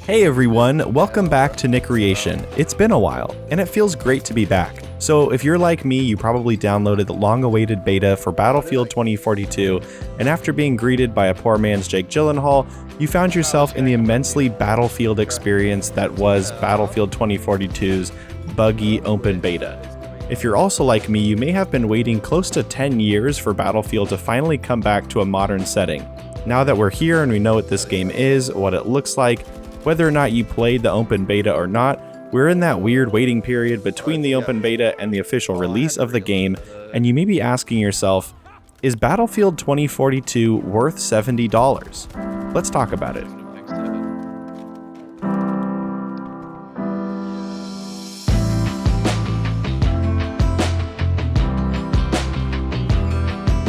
Hey everyone, welcome back to Nicreation. It's been a while, and it feels great to be back. So if you're like me, you probably downloaded the long-awaited beta for Battlefield 2042, and after being greeted by a poor man's Jake Gyllenhaal, you found yourself in the immensely Battlefield experience that was Battlefield 2042's buggy open beta. If you're also like me, you may have been waiting close to 10 years for Battlefield to finally come back to a modern setting. Now that we're here and we know what this game is, what it looks like, whether or not you played the open beta or not, we're in that weird waiting period between the open beta and the official release of the game, and you may be asking yourself, is Battlefield 2042 worth $70? Let's talk about it.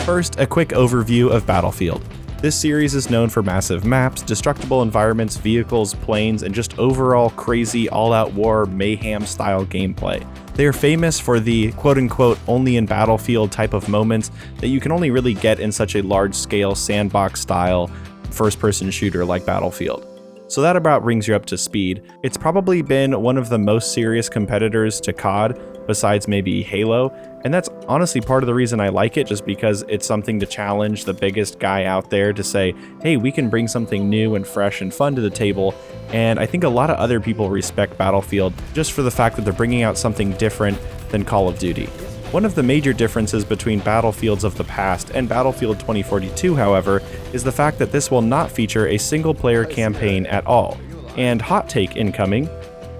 First, a quick overview of Battlefield. This series is known for massive maps, destructible environments, vehicles, planes, and just overall crazy all-out war mayhem-style gameplay. They are famous for the quote-unquote only in Battlefield type of moments that you can only really get in such a large-scale sandbox-style first-person shooter like Battlefield. So that about brings you up to speed. It's probably been one of the most serious competitors to COD, besides maybe Halo, and that's honestly part of the reason I like it, just because it's something to challenge the biggest guy out there to say, hey, we can bring something new and fresh and fun to the table, and I think a lot of other people respect Battlefield just for the fact that they're bringing out something different than Call of Duty. One of the major differences between Battlefields of the past and Battlefield 2042, however, is the fact that this will not feature a single-player campaign at all. And hot take incoming,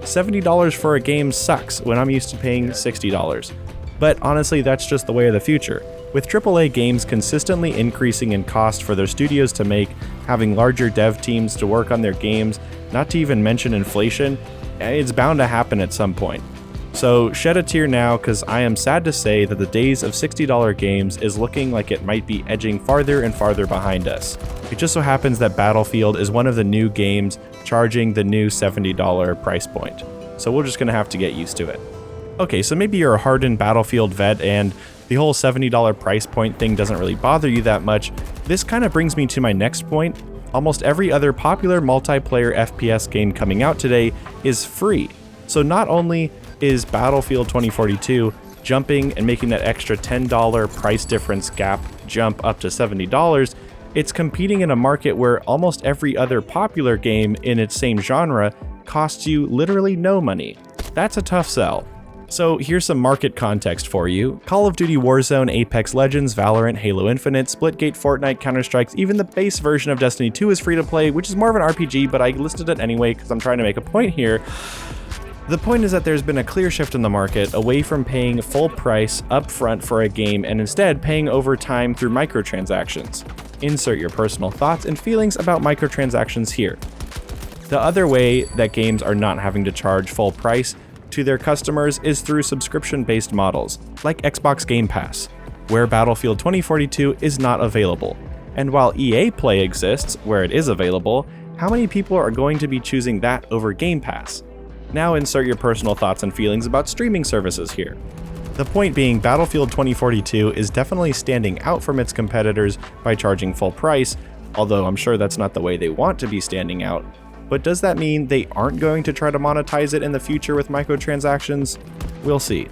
$70 for a game sucks when I'm used to paying $60. But honestly, that's just the way of the future. With AAA games consistently increasing in cost for their studios to make, having larger dev teams to work on their games, not to even mention inflation, it's bound to happen at some point. So shed a tear now, because I am sad to say that the days of $60 games is looking like it might be edging farther and farther behind us. It just so happens that Battlefield is one of the new games charging the new $70 price point. So we're just going to have to get used to it. Okay, so maybe you're a hardened Battlefield vet and the whole $70 price point thing doesn't really bother you that much. This kind of brings me to my next point. Almost every other popular multiplayer FPS game coming out today is free. So not only is Battlefield 2042 jumping and making that extra $10 price difference gap jump up to $70, it's competing in a market where almost every other popular game in its same genre costs you literally no money. That's a tough sell. So here's some market context for you. Call of Duty Warzone, Apex Legends, Valorant, Halo Infinite, Splitgate, Fortnite, Counter-Strike, even the base version of Destiny 2 is free to play, which is more of an RPG, but I listed it anyway because I'm trying to make a point here. The point is that there's been a clear shift in the market away from paying full price upfront for a game and instead paying over time through microtransactions. Insert your personal thoughts and feelings about microtransactions here. The other way that games are not having to charge full price to their customers is through subscription-based models, like Xbox Game Pass, where Battlefield 2042 is not available. And while EA Play exists, where it is available, how many people are going to be choosing that over Game Pass? Now insert your personal thoughts and feelings about streaming services here. The point being, Battlefield 2042 is definitely standing out from its competitors by charging full price, although I'm sure that's not the way they want to be standing out. But does that mean they aren't going to try to monetize it in the future with microtransactions? We'll see.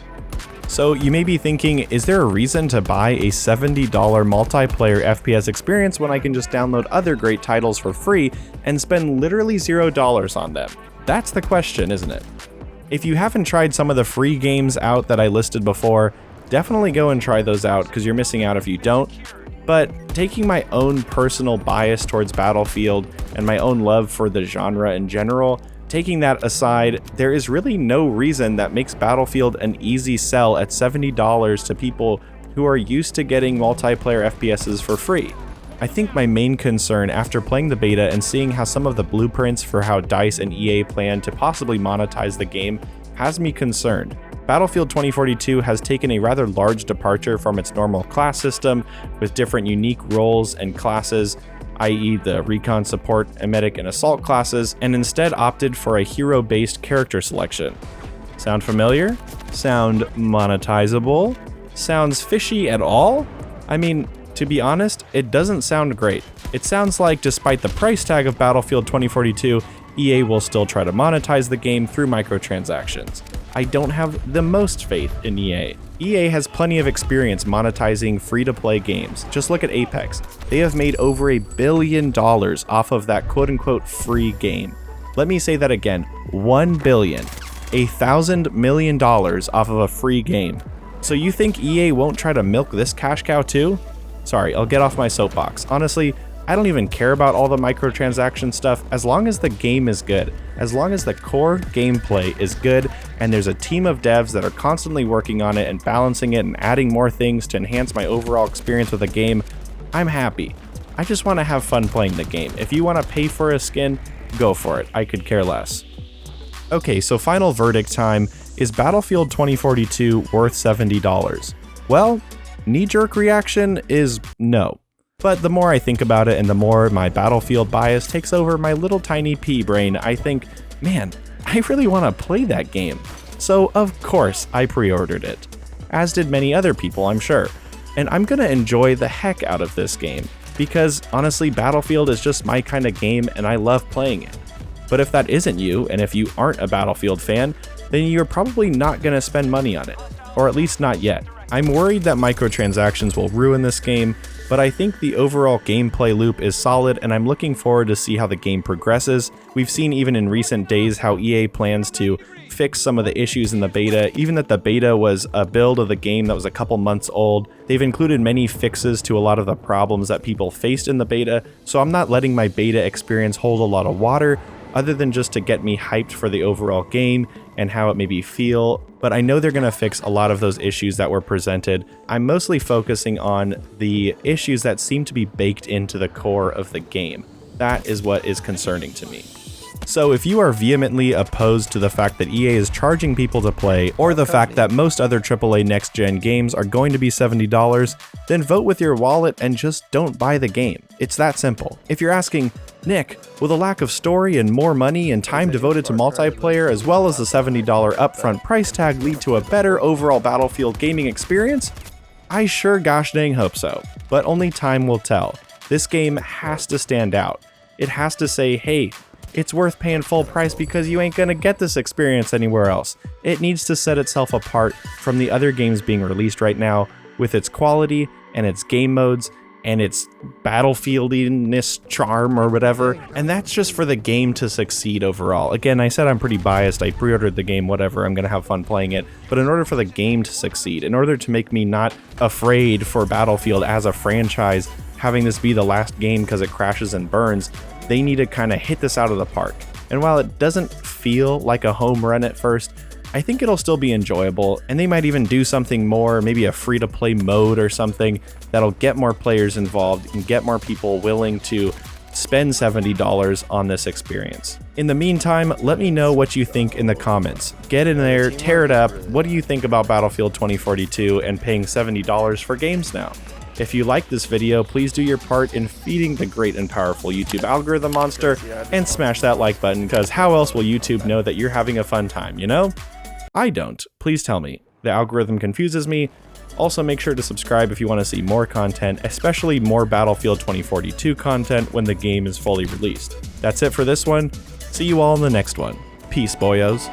So you may be thinking, is there a reason to buy a $70 multiplayer FPS experience when I can just download other great titles for free and spend literally $0 on them? That's the question, isn't it? If you haven't tried some of the free games out that I listed before, definitely go and try those out because you're missing out if you don't. But taking my own personal bias towards Battlefield and my own love for the genre in general, taking that aside, there is really no reason that makes Battlefield an easy sell at $70 to people who are used to getting multiplayer FPSs for free. I think my main concern after playing the beta and seeing how some of the blueprints for how DICE and EA plan to possibly monetize the game has me concerned. Battlefield 2042 has taken a rather large departure from its normal class system with different unique roles and classes, i.e. the recon, support, and medic and assault classes, and instead opted for a hero-based character selection. Sound familiar? Sound monetizable? Sounds fishy at all? I mean, to be honest, it doesn't sound great. It sounds like, despite the price tag of Battlefield 2042, EA will still try to monetize the game through microtransactions. I don't have the most faith in EA. EA has plenty of experience monetizing free-to-play games. Just look at Apex. They have made over $1 billion off of that quote-unquote free game. Let me say that again, $1 billion. $1,000 million off of a free game. So you think EA won't try to milk this cash cow too? Sorry, I'll get off my soapbox. Honestly, I don't even care about all the microtransaction stuff as long as the game is good. As long as the core gameplay is good and there's a team of devs that are constantly working on it and balancing it and adding more things to enhance my overall experience with the game, I'm happy. I just want to have fun playing the game. If you want to pay for a skin, go for it. I could care less. Okay, so final verdict time. Is Battlefield 2042 worth $70? Well, knee-jerk reaction is no. But the more I think about it and the more my Battlefield bias takes over my little tiny pea brain, I think, man, I really want to play that game. So of course I pre-ordered it. As did many other people, I'm sure. And I'm gonna enjoy the heck out of this game, because honestly Battlefield is just my kind of game and I love playing it. But if that isn't you, and if you aren't a Battlefield fan, then you're probably not gonna spend money on it. Or at least not yet. I'm worried that microtransactions will ruin this game, but I think the overall gameplay loop is solid and I'm looking forward to see how the game progresses. We've seen even in recent days how EA plans to fix some of the issues in the beta, even that the beta was a build of the game that was a couple months old. They've included many fixes to a lot of the problems that people faced in the beta, so I'm not letting my beta experience hold a lot of water, other than just to get me hyped for the overall game and how it made me feel, but I know they're going to fix a lot of those issues that were presented. I'm mostly focusing on the issues that seem to be baked into the core of the game. That is what is concerning to me. So if you are vehemently opposed to the fact that EA is charging people to play, or the fact that most other AAA next-gen games are going to be $70, then vote with your wallet and just don't buy the game. It's that simple. If you're asking, Nick, will the lack of story and more money and time devoted to multiplayer as well as the $70 upfront price tag lead to a better overall Battlefield gaming experience? I sure gosh dang hope so, but only time will tell. This game has to stand out. It has to say, hey, it's worth paying full price because you ain't gonna get this experience anywhere else. It needs to set itself apart from the other games being released right now with its quality and its game modes and its battlefieldiness charm or whatever, and that's just for the game to succeed overall. Again, I said I'm pretty biased, I pre-ordered the game, whatever, I'm gonna have fun playing it, but in order for the game to succeed, in order to make me not afraid for Battlefield as a franchise, having this be the last game because it crashes and burns, they need to kind of hit this out of the park. And while it doesn't feel like a home run at first, I think it'll still be enjoyable, and they might even do something more, maybe a free-to-play mode or something that'll get more players involved and get more people willing to spend $70 on this experience. In the meantime, let me know what you think in the comments. Get in there, tear it up. What do you think about Battlefield 2042 and paying $70 for games now? If you like this video, please do your part in feeding the great and powerful YouTube algorithm monster and smash that like button, because how else will YouTube know that you're having a fun time, you know? I don't. Please tell me. The algorithm confuses me. Also, make sure to subscribe if you want to see more content, especially more Battlefield 2042 content when the game is fully released. That's it for this one. See you all in the next one. Peace, boyos.